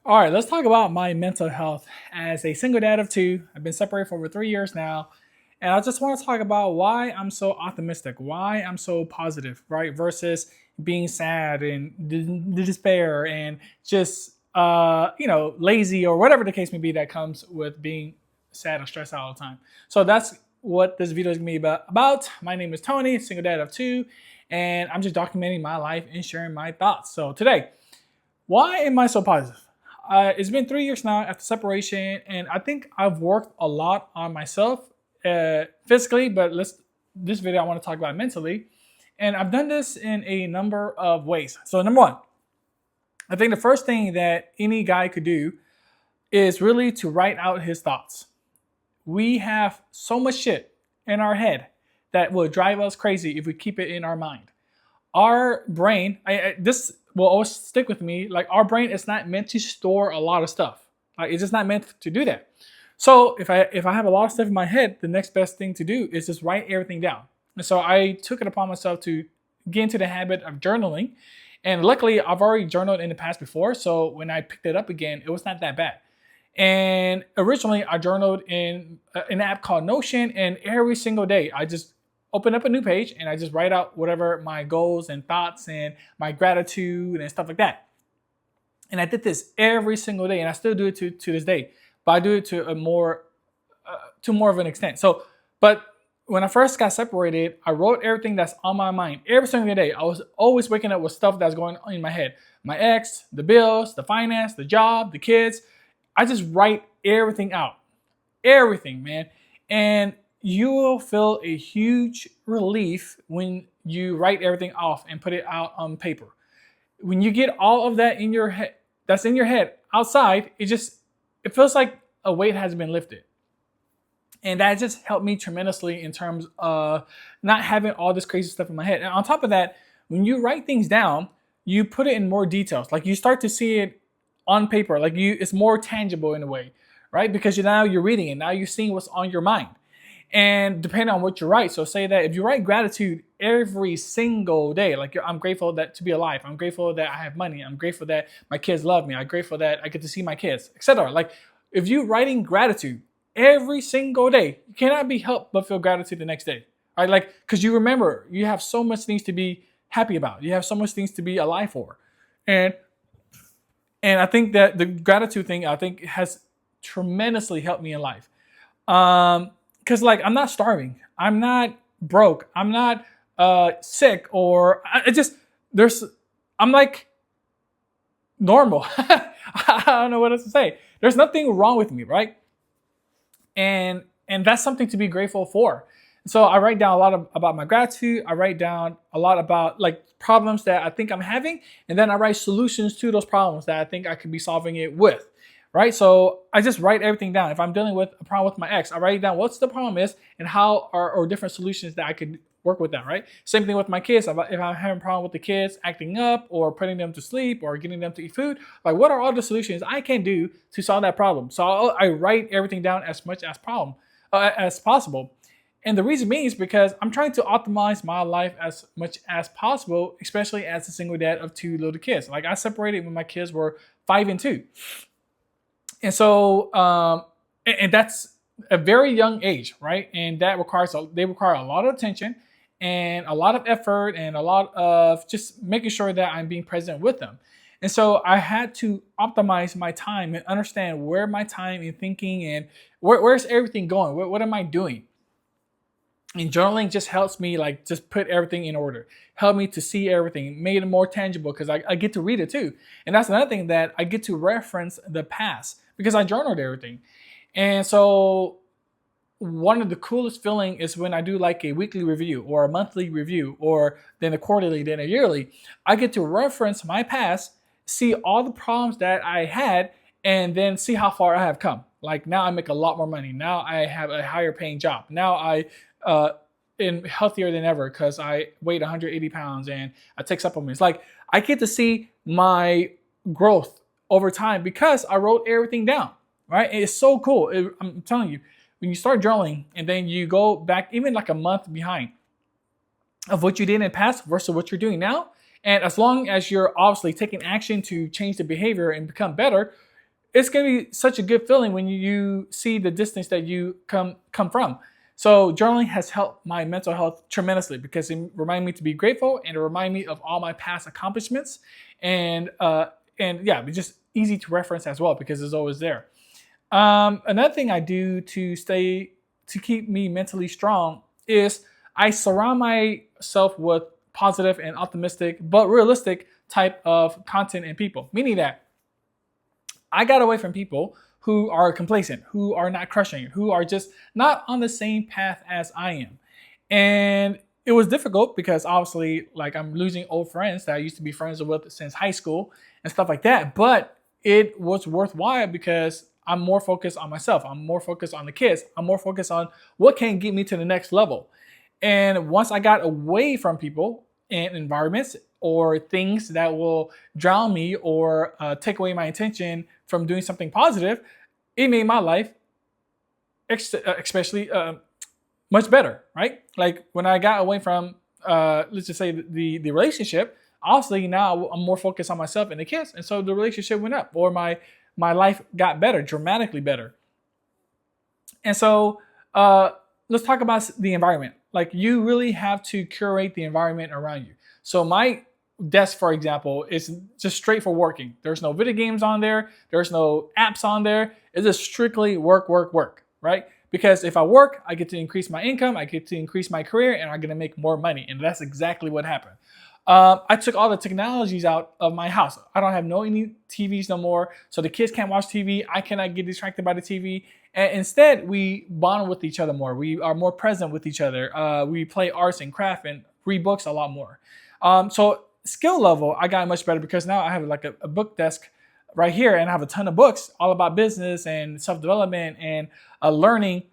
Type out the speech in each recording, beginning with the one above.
All right, let's talk about my mental health. As a single dad of two, I've been separated for over 3 years now. And I just want to talk about why I'm so optimistic, why I'm so positive, right? Versus being sad and the despair and just, lazy or whatever the case may be that comes with being sad or stressed out all the time. So that's what this video is going to be about. My name is Tony, single dad of two, and I'm just documenting my life and sharing my thoughts. So today, why am I so positive? It's been 3 years now after separation, and I think I've worked a lot on myself physically, but this video I want to talk about mentally. And I've done this in a number of ways. So number one, I think the first thing that any guy could do is really to write out his thoughts. We have so much shit in our head that will drive us crazy if we keep it in our mind. Our brain, this will always stick with me. Like, our brain is not meant to store a lot of stuff. Like, it's just not meant to do that. So if I have a lot of stuff in my head, the next best thing to do is just write everything down. And so I took it upon myself to get into the habit of journaling. And luckily, I've already journaled in the past before. So when I picked it up again, it was not that bad. And originally, I journaled in an app called Notion. And every single day, I just open up a new page and I just write out whatever my goals and thoughts and my gratitude and stuff like that. And I did this every single day, and I still do it to this day, but I do it to more of an extent. So, but when I first got separated, I wrote everything that's on my mind every single day. I was always waking up with stuff that's going on in my head: my ex, the bills, the finance, the job, the kids. I just write everything out, everything, man, and you will feel a huge relief when you write everything off and put it out on paper. When you get all of that in your head, that's in your head, outside, it feels like a weight has been lifted. And that just helped me tremendously in terms of not having all this crazy stuff in my head. And on top of that, when you write things down, you put it in more details. Like, you start to see it on paper. Like, it's more tangible in a way, right? Because now you're reading it. Now you're seeing what's on your mind. And depending on what you write, so say that if you write gratitude every single day, like, I'm grateful to be alive, I'm grateful that I have money, I'm grateful that my kids love me, I'm grateful that I get to see my kids, etc. Like, if you're writing gratitude every single day, you cannot be helped but feel gratitude the next day, right? Like, because you remember you have so much things to be happy about, you have so much things to be alive for, and I think that the gratitude thing, I think, has tremendously helped me in life. Because, like, I'm not starving, I'm not broke, I'm not sick, or I'm like normal. I don't know what else to say. There's nothing wrong with me, right? And that's something to be grateful for. So I write down a lot about my gratitude. I write down a lot about, like, problems that I think I'm having, and then I write solutions to those problems that I think I could be solving it with. Right? So I just write everything down. If I'm dealing with a problem with my ex, I write down what's the problem is and how or different solutions that I could work with that, right? Same thing with my kids. If I'm having a problem with the kids acting up or putting them to sleep or getting them to eat food, like, what are all the solutions I can do to solve that problem? So I write everything down as much as possible. And the reason being is because I'm trying to optimize my life as much as possible, especially as a single dad of two little kids. Like, I separated when my kids were 5 and 2. And so, and that's a very young age, right? And they require a lot of attention and a lot of effort and a lot of just making sure that I'm being present with them. And so I had to optimize my time and understand where my time and thinking and where's everything going? What am I doing? And journaling just helps me, like, just put everything in order, help me to see everything, made it more tangible because I get to read it too. And that's another thing, that I get to reference the past because I journaled everything. And so one of the coolest feeling is when I do, like, a weekly review or a monthly review or then a quarterly, then a yearly. I get to reference my past, see all the problems that I had, and then see how far I have come. Like, now I make a lot more money. Now I have a higher paying job. Now I am healthier than ever because I weighed 180 pounds and I take supplements. Like, I get to see my growth over time because I wrote everything down, right? It's so cool. I'm telling you, when you start journaling and then you go back even like a month behind of what you did in the past versus what you're doing now, and as long as you're obviously taking action to change the behavior and become better, it's gonna be such a good feeling when you see the distance that you come from. So journaling has helped my mental health tremendously because it reminded me to be grateful and it reminded me of all my past accomplishments, and yeah, it's just easy to reference as well because it's always there. Another thing I do to keep me mentally strong is I surround myself with positive and optimistic but realistic type of content and people. Meaning that I got away from people who are complacent, who are not crushing it, who are just not on the same path as I am. And it was difficult because obviously, like, I'm losing old friends that I used to be friends with since high school and stuff like that. But it was worthwhile because I'm more focused on myself. I'm more focused on the kids. I'm more focused on what can get me to the next level. And once I got away from people and environments or things that will drown me or take away my attention from doing something positive, it made my life especially much better, right? Like when I got away from, let's just say the relationship, obviously now I'm more focused on myself and the kids, and so the relationship went up, or my life got better, dramatically better. And so let's talk about the environment. Like you really have to curate the environment around you. So my desk, for example, is just straight for working. There's no video games on there. There's no apps on there. It's just strictly work, work, work, right? Because if I work, I get to increase my income, I get to increase my career, and I'm going to make more money. And that's exactly what happened. I took all the technologies out of my house. I don't have any TVs no more. So the kids can't watch TV. I cannot get distracted by the TV. And instead, we bond with each other more. We are more present with each other. We play arts and craft and read books a lot more. So skill level, I got much better because now I have like a book desk right here, and I have a ton of books all about business and self-development and learning.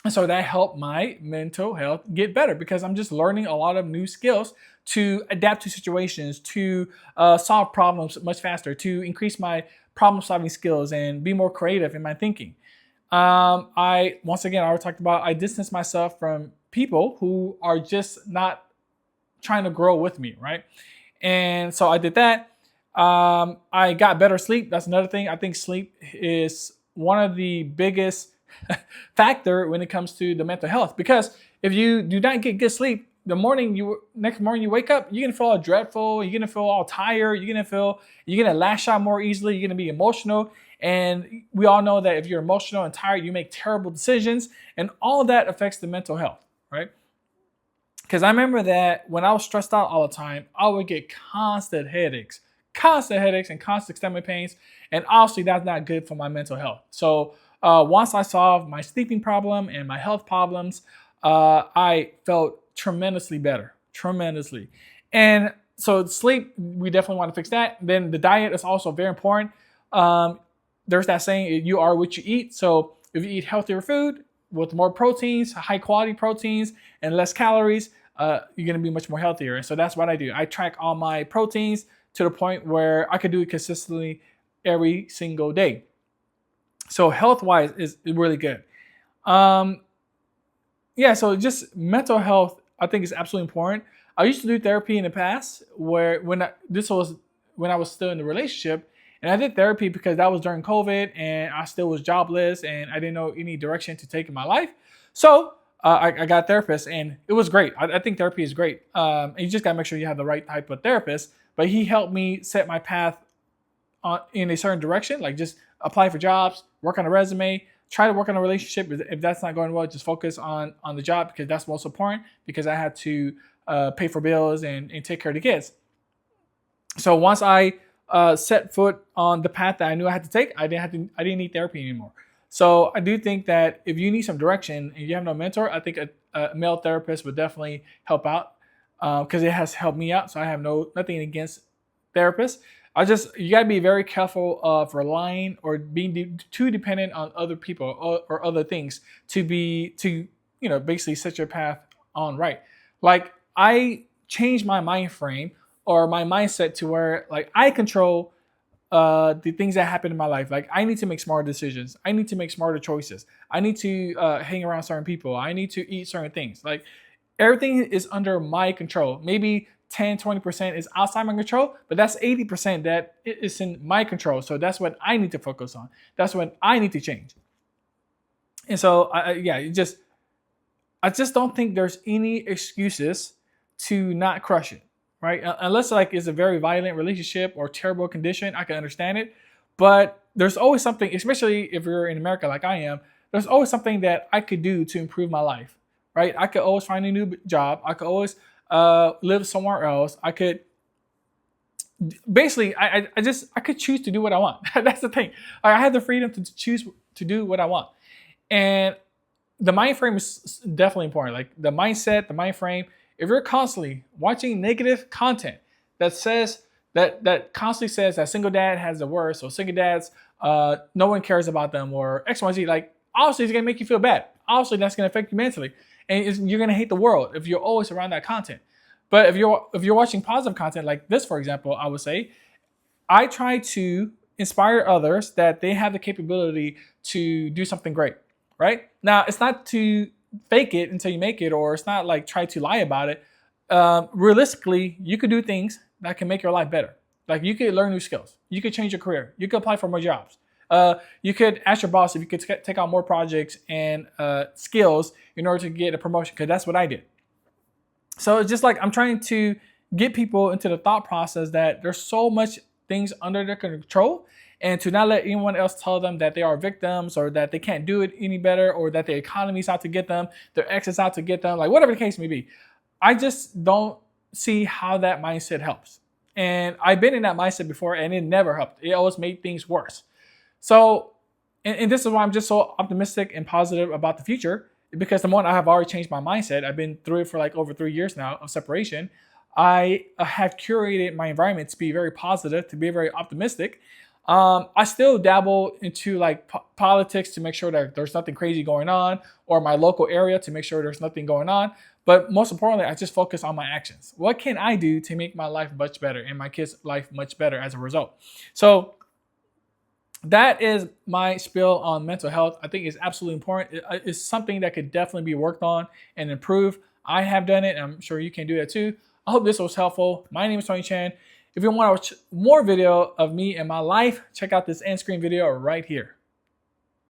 And so that helped my mental health get better because I'm just learning a lot of new skills to adapt to situations, to solve problems much faster, to increase my problem solving skills and be more creative in my thinking. Once again, I already talked about, I distance myself from people who are just not trying to grow with me, right? And so I did that. I got better sleep. That's another thing. I think sleep is one of the biggest factor when it comes to the mental health, because if you do not get good sleep, next morning you wake up, you're gonna feel all dreadful, you're gonna feel all tired, you're gonna lash out more easily, you're gonna be emotional. And we all know that if you're emotional and tired, you make terrible decisions, and all that affects the mental health, right? Because I remember that when I was stressed out all the time, I would get constant headaches and constant stomach pains. And obviously that's not good for my mental health. So once I solved my sleeping problem and my health problems, I felt tremendously better, tremendously. And so sleep, we definitely want to fix that. Then the diet is also very important. There's that saying, you are what you eat. So if you eat healthier food with more proteins, high quality proteins, and less calories, you're going to be much more healthier. And so that's what I do. I track all my proteins to the point where I could do it consistently every single day. So health-wise is really good. Yeah, so just mental health, I think, is absolutely important. I used to do therapy in the past, this was when I was still in the relationship, and I did therapy because that was during COVID, and I still was jobless, and I didn't know any direction to take in my life. So I got a therapist, and it was great. I think therapy is great. And you just gotta make sure you have the right type of therapist. But he helped me set my path in a certain direction, like just apply for jobs, work on a resume, try to work on a relationship. If that's not going well, just focus on the job, because that's most important, because I had to pay for bills and take care of the kids. So once I set foot on the path that I knew I had to take, I didn't need therapy anymore. So I do think that if you need some direction and you have no mentor, I think a male therapist would definitely help out, because it has helped me out. So I have nothing against therapists. You gotta be very careful of relying or being too dependent on other people or other things to basically set your path on right. Like I changed my mind frame or my mindset to where like I control the things that happen in my life. Like I need to make smarter decisions. I need to make smarter choices. I need to hang around certain people. I need to eat certain things. Like everything is under my control. Maybe 10, 20% is outside my control, but that's 80% that is in my control. So that's what I need to focus on. That's what I need to change. And so, I just don't think there's any excuses to not crush it, right? Unless like it's a very violent relationship or terrible condition, I can understand it. But there's always something, especially if you're in America like I am, there's always something that I could do to improve my life, right? I could always find a new job. I could always live somewhere else. I could basically, I could choose to do what I want. That's the thing. I have the freedom to choose to do what I want, and the mind frame is definitely important. Like the mindset, the mind frame. If you're constantly watching negative content that says that constantly says that single dad has the worst, or single dads, no one cares about them, or X, Y, Z, like obviously it's gonna make you feel bad. Obviously that's gonna affect you mentally, and you're gonna hate the world if you're always around that content. But if you're watching positive content like this, for example, I would say I try to inspire others that they have the capability to do something great. Right now, it's not to fake it until you make it, or it's not like try to lie about it. Realistically, you could do things that can make your life better. Like you could learn new skills, you could change your career, you could apply for more jobs. You could ask your boss if you could take on more projects and skills in order to get a promotion, because that's what I did. So it's just like I'm trying to get people into the thought process that there's so much things under their control, and to not let anyone else tell them that they are victims, or that they can't do it any better, or that the economy's out to get them, their ex is out to get them, like whatever the case may be. I just don't see how that mindset helps. And I've been in that mindset before, and it never helped. It always made things worse. So, and this is why I'm just so optimistic and positive about the future, because the moment I have already changed my mindset, I've been through it for like over 3 years now of separation. I have curated my environment to be very positive, to be very optimistic. I still dabble into like politics to make sure that there's nothing crazy going on, or my local area to make sure there's nothing going on. But most importantly, I just focus on my actions. What can I do to make my life much better and my kids' life much better as a result? So that is my spiel on mental health. I think it's absolutely important. It's something that could definitely be worked on and improved. I have done it, and I'm sure you can do that too. I hope this was helpful. My name is Tony Chan. If you want to watch more video of me and my life, check out this end screen video right here.